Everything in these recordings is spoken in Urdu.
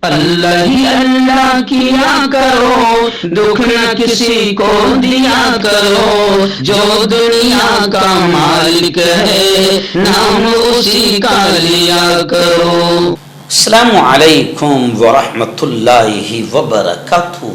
اللہ ہی اللہ کیا کرو، دکھ نہ کسی کو دیا کرو، جو دنیا کا مالک ہے نام اسی کا لیا کرو۔ السلام علیکم ورحمۃ اللہ وبرکاتہ۔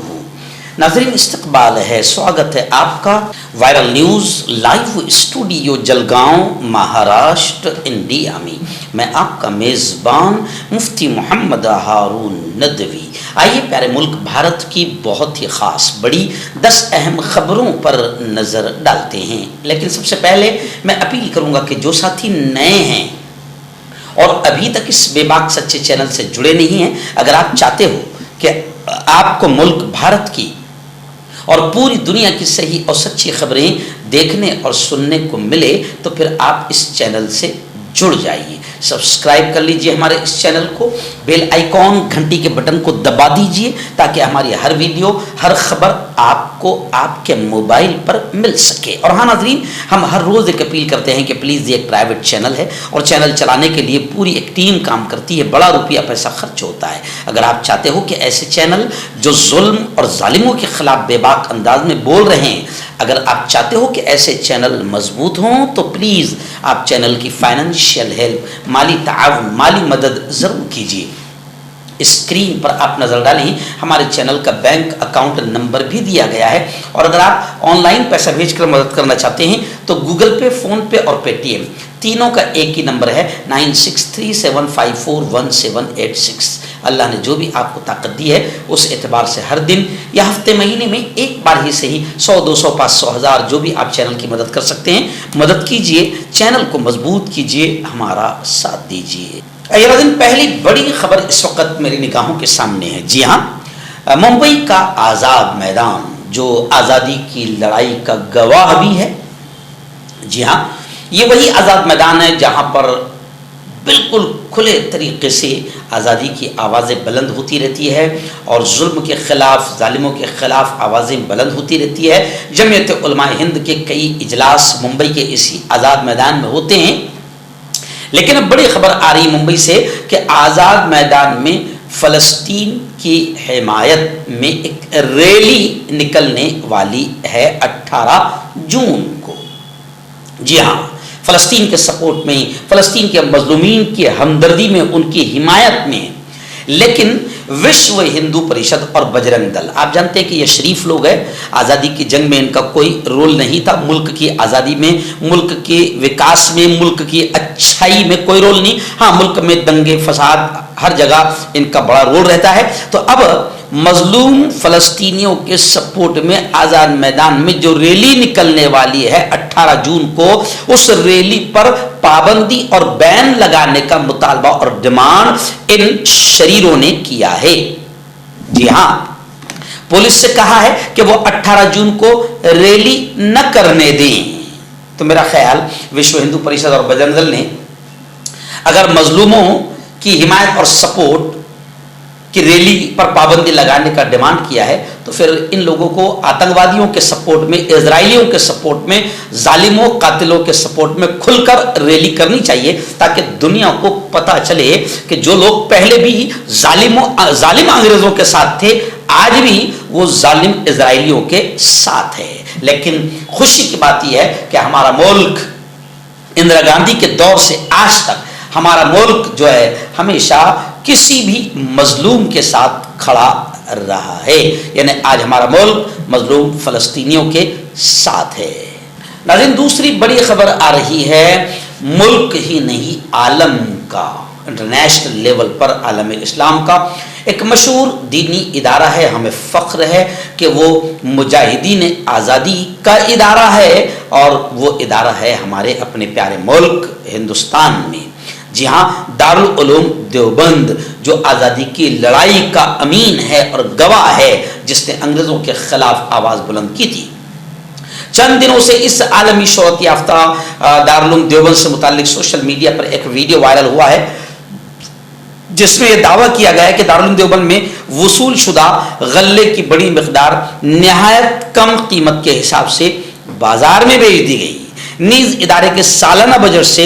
ناظرین، استقبال ہے، سواگت ہے آپ کا viral news live studio Jalgaon Maharashtra India میں۔ میں آپ کا میزبان مفتی محمد ہارون ندوی۔ آئیے پیارے ملک بھارت کی بہت ہی خاص بڑی 10 اہم خبروں پر نظر ڈالتے ہیں، لیکن سب سے پہلے میں اپیل کروں گا کہ جو ساتھی نئے ہیں اور ابھی تک اس بے باک سچے چینل سے جڑے نہیں ہیں، اگر آپ چاہتے ہو کہ آپ کو ملک بھارت کی اور پوری دنیا کی صحیح اور سچی خبریں دیکھنے اور سننے کو ملے تو پھر آپ اس چینل سے جڑ جائیے۔ سبسکرائب کر لیجئے ہمارے اس چینل کو، بیل آئیکن گھنٹی کے بٹن کو دبا دیجئے تاکہ ہماری ہر ویڈیو ہر خبر آپ کو آپ کے موبائل پر مل سکے۔ اور ہاں ناظرین، ہم ہر روز ایک اپیل کرتے ہیں کہ پلیز یہ ایک پرائیویٹ چینل ہے اور چینل چلانے کے لیے پوری ایک ٹیم کام کرتی ہے، بڑا روپیہ پیسہ خرچ ہوتا ہے۔ اگر آپ چاہتے ہو کہ ایسے چینل جو ظلم اور ظالموں کے خلاف بے باک انداز میں بول رہے ہیں، اگر آپ چاہتے ہو کہ ایسے چینل مضبوط ہوں تو پلیز آپ چینل کی فائنینشیل ہیلپ، مالی تعاون، مالی مدد ضرور کیجیے۔ اسکرین پر آپ نظر ڈالیں، ہمارے چینل کا بینک اکاؤنٹ نمبر بھی دیا گیا ہے، اور اگر آپ آن لائن پیسہ بھیج کر مدد کرنا چاہتے ہیں تو گوگل پے، فون پے اور پے ٹی ایم تینوں کا ایک ہی نمبر ہے 9637541786۔ اللہ نے جو بھی آپ کو طاقت دی ہے اس اعتبار سے ہر دن یا ہفتے مہینے میں ایک بار ہی صحیح 100 200 500 1000 جو بھی آپ چینل کی مدد کر سکتے ہیں مدد کیجئے، چینل کو مضبوط کیجئے، ہمارا ساتھ دیجئے۔ پہلی بڑی خبر اس وقت میری نگاہوں کے سامنے ہے۔ جی ہاں، ممبئی کا آزاد میدان جو آزادی کی لڑائی کا گواہ بھی ہے۔ جی ہاں، یہ وہی آزاد میدان ہے جہاں پر بالکل کھلے طریقے سے آزادی کی آوازیں بلند ہوتی رہتی ہے اور ظلم کے خلاف، ظالموں کے خلاف آوازیں بلند ہوتی رہتی ہے۔ جمعیت علماء ہند کے کئی اجلاس ممبئی کے اسی آزاد میدان میں ہوتے ہیں، لیکن اب بڑی خبر آ رہی ممبئی سے کہ آزاد میدان میں فلسطین کی حمایت میں ایک ریلی نکلنے والی ہے 18 جون کو۔ جی ہاں، فلسطین کے سپورٹ میں، فلسطین کے مظلومین کی ہمدردی میں، ان کی حمایت میں۔ لیکن وشو ہندو پریشد اور بجرنگ دل، آپ جانتے ہیں کہ یہ شریف لوگ ہیں، آزادی کی جنگ میں ان کا کوئی رول نہیں تھا، ملک کی آزادی میں، ملک کے وکاس میں، ملک کی اچھائی میں کوئی رول نہیں۔ ہاں، ملک میں دنگے فساد ہر جگہ ان کا بڑا رول رہتا ہے۔ تو اب مظلوم فلسطینیوں کے سپورٹ میں آزاد میدان میں جو ریلی نکلنے والی ہے 18 جون کو، اس ریلی پر پابندی اور بین لگانے کا مطالبہ اور ڈیمانڈ ان شریروں نے کیا ہے۔ جی ہاں، پولیس سے کہا ہے کہ وہ 18 جون کو ریلی نہ کرنے دیں۔ تو میرا خیال وشو ہندو پریشد اور بجرنگ دل نے اگر مظلوموں کی حمایت اور سپورٹ کی ریلی پر پابندی لگانے کا ڈیمانڈ کیا ہے تو پھر ان لوگوں کو آتنکوادیوں کے سپورٹ میں، اسرائیلیوں کے سپورٹ میں، ظالموں قاتلوں کے سپورٹ میں کھل کر ریلی کرنی چاہیے، تاکہ دنیا کو پتہ چلے کہ جو لوگ پہلے بھی ظالم انگریزوں کے ساتھ تھے آج بھی وہ ظالم اسرائیلیوں کے ساتھ ہے۔ لیکن خوشی کی بات یہ ہے کہ ہمارا ملک اندرا گاندھی کے دور سے آج تک ہمارا ملک جو ہے ہمیشہ کسی بھی مظلوم کے ساتھ کھڑا رہا ہے، یعنی آج ہمارا ملک مظلوم فلسطینیوں کے ساتھ ہے۔ ناظرین، دوسری بڑی خبر آ رہی ہے ملک ہی نہیں عالم کا، انٹرنیشنل لیول پر عالم اسلام کا ایک مشہور دینی ادارہ ہے، ہمیں فخر ہے کہ وہ مجاہدین آزادی کا ادارہ ہے، اور وہ ادارہ ہے ہمارے اپنے پیارے ملک ہندوستان میں۔ جی ہاں، دارالعلوم دیوبند جو آزادی کی لڑائی کا امین ہے اور گواہ ہے، جس نے انگریزوں کے خلاف آواز بلند کی تھی۔ چند دنوں سے اس عالمی شہرت یافتہ دارالعلوم دیوبند سے متعلق سوشل میڈیا پر ایک ویڈیو وائرل ہوا ہے، جس میں یہ دعویٰ کیا گیا ہے کہ دارالعلوم دیوبند میں وصول شدہ غلے کی بڑی مقدار نہایت کم قیمت کے حساب سے بازار میں بیچ دی گئی، نیز ادارے کے سالانہ بجٹ سے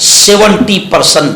70%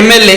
MLA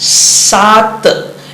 7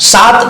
7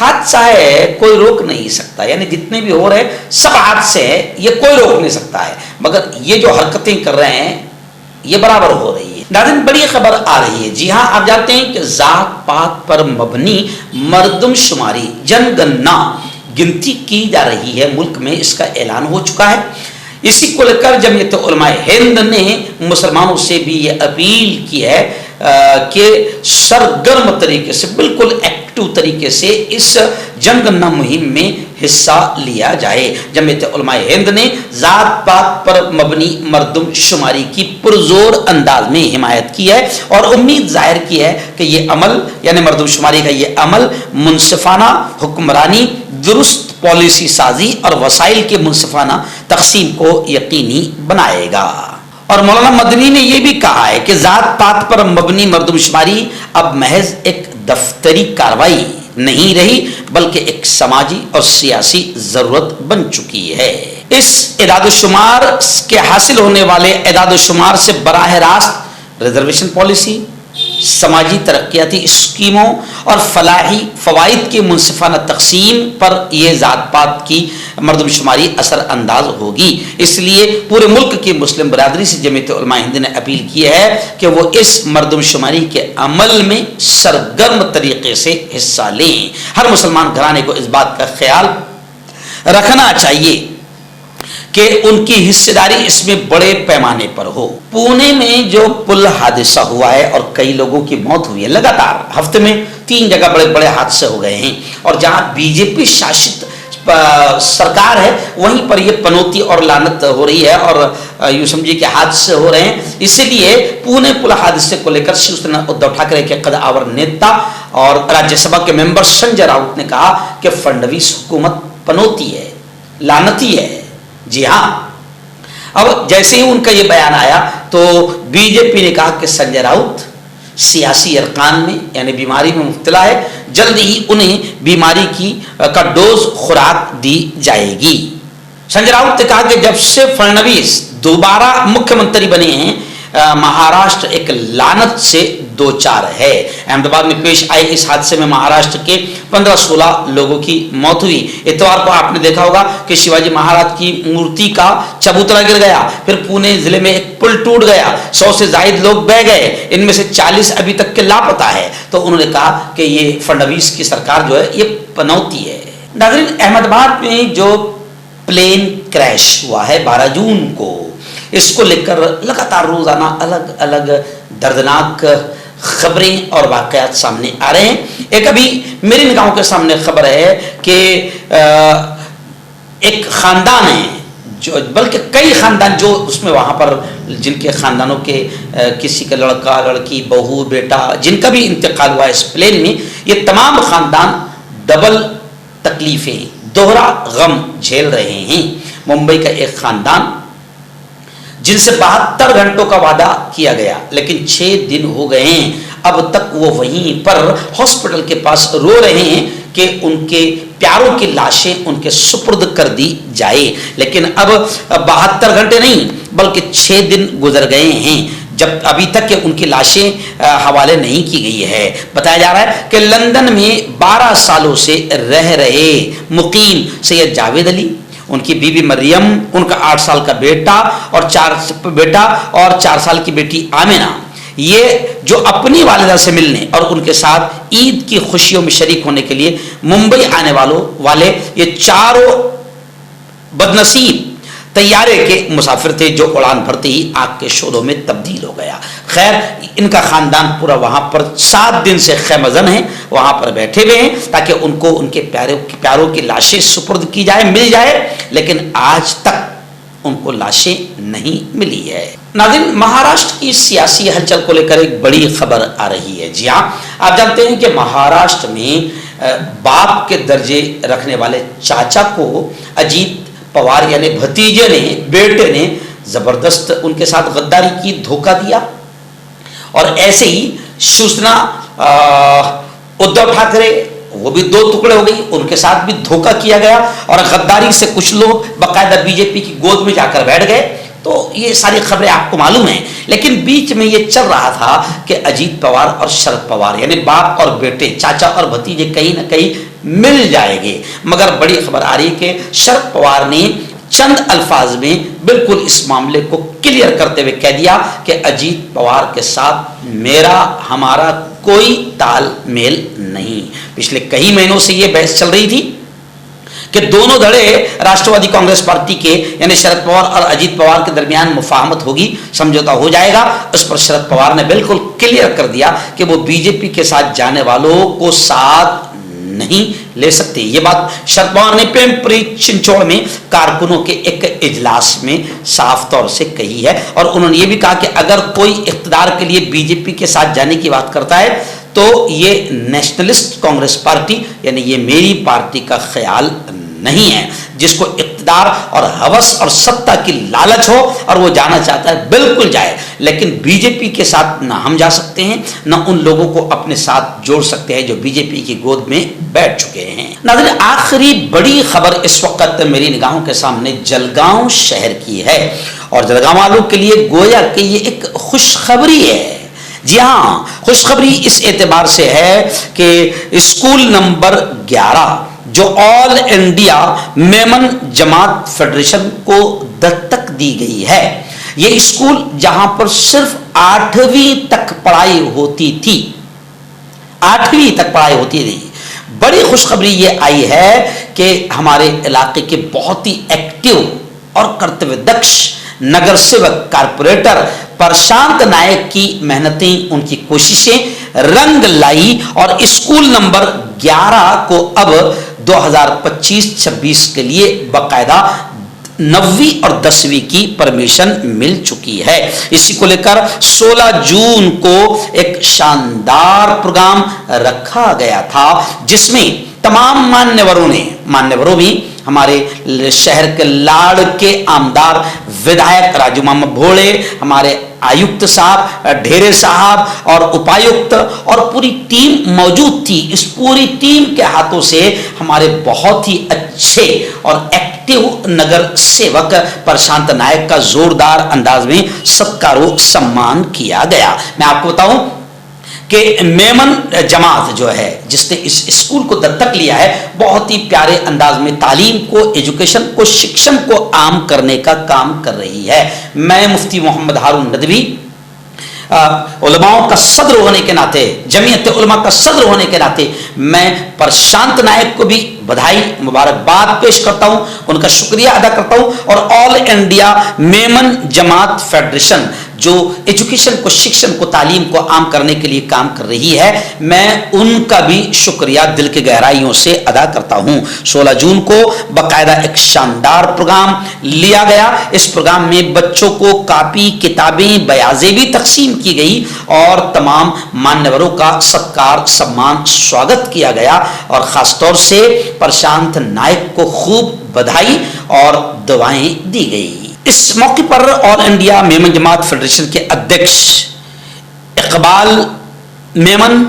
حادثہ ہے, کوئی روک نہیں سکتا, یعنی جتنے بھی ہو رہے سب حادثے ہیں, یہ کوئی روک نہیں سکتا ہے, مگر یہ جو حرکتیں کر رہے ہیں یہ برابر ہو رہی ہے. ناظرین بڑی خبر آ رہی ہے. جی ہاں, آپ جانتے ہیں کہ ذات پات پر مبنی مردم شماری جن گننا گنتی کی جا رہی ہے ملک میں, اس کا اعلان ہو چکا ہے. اسی کو لے کر جمعیت علماء ہند نے مسلمانوں سے بھی یہ اپیل کی ہے کہ سرگرم طریقے سے, بالکل ایکٹیو طریقے سے اس جن گننا مہم میں حصہ لیا جائے. جمعیت علماء ہند نے ذات پات پر مبنی مردم شماری کی پرزور انداز میں حمایت کی ہے اور امید ظاہر کی ہے کہ یہ عمل, یعنی مردم شماری کا یہ عمل منصفانہ حکمرانی, درست پالیسی سازی اور وسائل کے منصفانہ تقسیم کو یقینی بنائے گا. اور مولانا مدنی نے یہ بھی کہا ہے کہ ذات پات پر مبنی مردم شماری اب محض ایک دفتری کارروائی نہیں رہی بلکہ ایک سماجی اور سیاسی ضرورت بن چکی ہے. اس اعداد و شمار کے حاصل ہونے والے اعداد و شمار سے براہ راست ریزرویشن پالیسی, سماجی ترقیاتی اسکیموں اور فلاحی فوائد کی منصفانہ تقسیم پر یہ ذات پات کی مردم شماری اثر انداز ہوگی. اس لیے پورے ملک کی مسلم برادری سے جمعیت علماء ہند نے اپیل کی ہے کہ وہ اس مردم شماری کے عمل میں سرگرم طریقے سے حصہ لیں. ہر مسلمان گھرانے کو اس بات کا خیال رکھنا چاہیے کہ ان کی حصہ داری اس میں بڑے پیمانے پر ہو. پونے میں جو پل حادثہ ہوا ہے اور کئی لوگوں کی موت ہوئی ہے, لگاتار ہفتے میں 3 جگہ بڑے بڑے حادثے ہو گئے ہیں, اور جہاں بی جے پی شاشت سرکار ہے وہیں پر یہ پنوتی اور لعنت ہو رہی ہے اور یوں سمجھیے کہ حادثے ہو رہے ہیں. اسی لیے پونے پل حادثے کو لے کر شیو سینا ادھو ٹھاکرے کے قد آور نیتا اور راجیہ سبھا کے ممبر سنجے راؤت نے کہا کہ فڈنویس حکومت پنوتی ہے, لعنتی ہے. جی ہاں, اب جیسے ہی ان کا یہ بیان آیا تو بی جے پی نے کہا کہ سنجے راؤت سیاسی ارکان میں یعنی بیماری میں مبتلا ہے, جلد ہی انہیں بیماری کا ڈوز خوراک دی جائے گی. سنجے راؤت نے کہا کہ جب سے فڈنویس دوبارہ مکھیہ منتری بنے ہیں مہاراشٹر ایک لعنت سے دو چار ہے. احمد آباد میں پیش آئے اس حادثے میں مہاراشٹر کے 15-16 لوگوں کی موت ہوئی. اتوار کو آپ نے دیکھا ہوگا کہ شیواجی مہاراج کی مورتی کا چبوترا گر گیا, پھر پونے ضلع میں ایک پل ٹوٹ گیا, 100 سے زائد لوگ بہ گئے, ان میں سے 40 ابھی تک کے لاپتہ ہے. تو انہوں نے کہا کہ یہ فڈنویس کی سرکار جو ہے یہ پنوتی ہے. ناظرین احمد آباد میں جو پلین کریش ہوا ہے 12 جون کو, اس کو لے کر لگاتار روزانہ الگ الگ دردناک خبریں اور واقعات سامنے آ رہے ہیں. ایک ابھی میری نگاہوں کے سامنے خبر ہے کہ ایک خاندان ہے جو, بلکہ کئی خاندان جو اس میں وہاں پر جن کے خاندانوں کے کسی کا لڑکا لڑکی بہو بیٹا جن کا بھی انتقال ہوا اس پلین میں, یہ تمام خاندان ڈبل تکلیفیں دوہرا غم جھیل رہے ہیں. ممبئی کا ایک خاندان جن سے 72 گھنٹوں کا وعدہ کیا گیا لیکن 6 دن ہو گئے ہیں, اب تک وہ وہیں پر ہاسپٹل کے پاس رو رہے ہیں کہ ان کے پیاروں کی لاشیں ان کے سپرد کر دی جائے, لیکن اب 72 گھنٹے نہیں بلکہ 6 دن گزر گئے ہیں جب ابھی تک ان کی لاشیں حوالے نہیں کی گئی ہے. بتایا جا رہا ہے کہ لندن میں 12 سالوں سے رہ رہے مقیم سید جاوید علی, ان کی بیوی مریم, ان کا 8 سال کا بیٹا اور 4 سال کی بیٹی آمینہ, یہ جو اپنی والدہ سے ملنے اور ان کے ساتھ عید کی خوشیوں میں شریک ہونے کے لیے ممبئی آنے والے یہ چاروں بدنصیب طیارے کے مسافر تھے جو اڑان بھرتے ہی آگ کے شعلوں میں تبدیل ہو گیا. خیر ان کا خاندان پورا وہاں پر 7 دن سے خیمہ زن ہے, وہاں پر بیٹھے ہوئے ہیں تاکہ ان کو ان کے پیاروں کی لاشیں سپرد کی جائے, مل جائے, لیکن آج تک ان کو لاشیں نہیں ملی ہے. ناظرین مہاراشٹر کی سیاسی ہلچل کو لے کر ایک بڑی خبر آ رہی ہے. جی ہاں, آپ جانتے ہیں کہ مہاراشٹر میں باپ کے درجے رکھنے والے چاچا کو اجیت پوار یعنی بھتیجے نے, بیٹے نے زبردست ان کے ساتھ غداری کی, دھوکہ دیا, اور ایسے ہی شیو سینا ادھو ٹھاکرے وہ بھی 2 ٹکڑے ہو گئی, ان کے ساتھ بھی دھوکہ کیا گیا اور غداری سے کچھ لوگ باقاعدہ بی جے پی کی گود میں جا کر بیٹھ گئے. تو یہ ساری خبریں آپ کو معلوم ہیں, لیکن بیچ میں یہ چل رہا تھا کہ اجیت پوار اور شرد پوار یعنی باپ اور بیٹے, چاچا اور بھتیجے کہیں نہ کہیں مل جائے گی. مگر بڑی خبر آ رہی ہے کہ شرد پوار نے چند الفاظ میں بالکل اس معاملے کو کلیئر کرتے ہوئے کہہ دیا کہ اجیت پوار کے ساتھ ہمارا کوئی تال میل نہیں. پچھلے کئی مہینوں سے یہ بحث چل رہی تھی کہ دونوں دھڑے راشٹروادی کانگریس پارٹی کے یعنی شرد پوار اور اجیت پوار کے درمیان مفاہمت ہوگی, سمجھوتا ہو جائے گا. اس پر شرد پوار نے بالکل کلیئر کر دیا کہ وہ بی جے پی کے ساتھ جانے والوں کو ساتھ نہیں لے سکتے. یہ بات شرد پوار نے پیمپری چنچوڑ میں کارکنوں کے ایک اجلاس میں صاف طور سے کہی ہے, اور انہوں نے یہ بھی کہا کہ اگر کوئی اقتدار کے لیے بی جے پی کے ساتھ جانے کی بات کرتا ہے تو یہ نیشنلسٹ کانگریس پارٹی یعنی یہ میری پارٹی کا خیال نہیں ہے. جس کو اقتدار اور ہوس اور ستہ کی لالچ ہو اور وہ جانا چاہتا ہے بالکل جائے, لیکن بی جے پی کے ساتھ نہ ہم جا سکتے ہیں نہ ان لوگوں کو اپنے ساتھ جوڑ سکتے ہیں جو بی جے پی کی گود میں بیٹھ چکے ہیں. ناظرین, آخری بڑی خبر اس وقت میری نگاہوں کے سامنے جلگاؤں شہر کی ہے, اور جلگاؤں والوں کے لیے گویا کہ یہ ایک خوشخبری ہے. جی ہاں, خوشخبری اس اعتبار سے ہے کہ اسکول نمبر 11 جو آل انڈیا میمن جماعت فیڈریشن کو دستک دی گئی ہے, یہ اسکول جہاں پر صرف 8ویں تک پڑھائی ہوتی تھی, 8ویں تک پڑھائی ہوتی تھی, بڑی خوشخبری یہ آئی ہے کہ ہمارے علاقے کے بہت ہی ایکٹیو اور کرتویہ دکش نگر سیوک کارپوریٹر پرشانت نائک کی محنتیں, ان کی کوششیں رنگ لائی اور اسکول نمبر 11 کو اب 2025-26 کے لیے باقاعدہ 9ویں اور 10ویں کی پرمیشن مل چکی ہے. اسی کو لے کر 16 جون کو ایک شاندار پروگرام رکھا گیا تھا جس میں تمام مانیوروں بھی ہمارے شہر کے لاڑ کے آمدار ودھایک راجو ماما بھوڑے, ہمارے آیوکت صاحب ڈھیرے صاحب اور اپایوکت اور پوری ٹیم موجود تھی. اس پوری ٹیم کے ہاتھوں سے ہمارے بہت ہی اچھے اور ایکٹیو نگر سیوک پرشانت نائک کا زوردار انداز میں ستکار و سمان کیا گیا. میں آپ کو بتاؤں کہ میمن جماعت جو ہے جس نے اس اسکول کو دستک لیا ہے, بہت ہی پیارے انداز میں تعلیم کو, ایجوکیشن کو, شکشن کو عام کرنے کا کام کر رہی ہے. میں مفتی محمد ہارون ندوی علماؤں کا صدر ہونے کے ناطے, جمعیت علماء کا صدر ہونے کے ناطے میں پرشانت نائک کو بھی بدھائی مبارکباد پیش کرتا ہوں, ان کا شکریہ ادا کرتا ہوں, اور آل انڈیا میمن جماعت فیڈریشن جو ایجوکیشن کو, شکشن کو, تعلیم کو عام کرنے کے لیے کام کر رہی ہے, میں ان کا بھی شکریہ دل کے گہرائیوں سے ادا کرتا ہوں. 16 جون کو باقاعدہ ایک شاندار پروگرام لیا گیا. اس پروگرام میں بچوں کو کاپی, کتابیں, بیاضیں بھی تقسیم کی گئی اور تمام مانیوروں کا ستکار سمان سواگت کیا گیا, اور خاص طور سے پرشانت نائک کو خوب بدھائی اور دعائیں دی گئی. اس موقع پر آل انڈیا میمن جماعت فیڈریشن کے ادھیکش اقبال میمن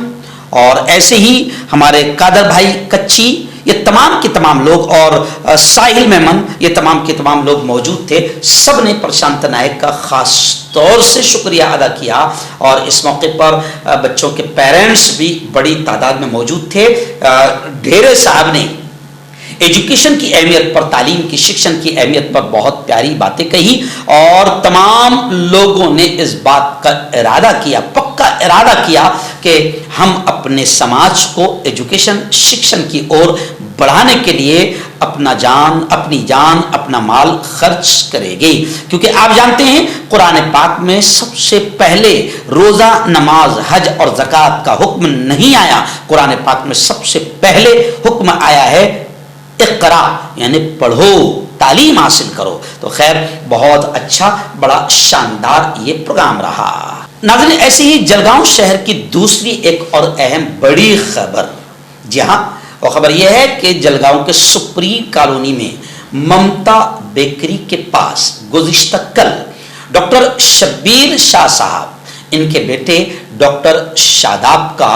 اور ایسے ہی ہمارے قادر بھائی کچی, یہ تمام کے تمام لوگ, اور ساحل میمن, یہ تمام کے تمام لوگ موجود تھے. سب نے پرشانت نائک کا خاص طور سے شکریہ ادا کیا, اور اس موقع پر بچوں کے پیرنٹس بھی بڑی تعداد میں موجود تھے. ڈھیرے صاحب نے ایجوکیشن کی اہمیت پر, تعلیم کی, شکشن کی اہمیت پر بہت پیاری باتیں کہی, اور تمام لوگوں نے اس بات کا ارادہ کیا, پکا ارادہ کیا کہ ہم اپنے سماج کو ایجوکیشن, شکشن کی اور بڑھانے کے لیے اپنی جان, اپنا مال خرچ کرے گی. کیونکہ آپ جانتے ہیں قرآن پاک میں سب سے پہلے روزہ, نماز, حج اور زکوٰۃ کا حکم نہیں آیا. قرآن پاک میں سب سے پہلے حکم آیا ہے اقرا, یعنی پڑھو, تعلیم حاصل کرو. تو خیر, بہت اچھا, بڑا شاندار یہ پروگرام رہا. ناظرین, ایسے ہی جلگاؤں شہر کی دوسری ایک اور اہم بڑی خبر, جی ہاں, وہ خبر یہ ہے کہ جلگاؤں کے سپریم کالونی میں ممتا بیکری کے پاس گزشتہ کل ڈاکٹر شبیر شاہ صاحب, ان کے بیٹے ڈاکٹر شاداب کا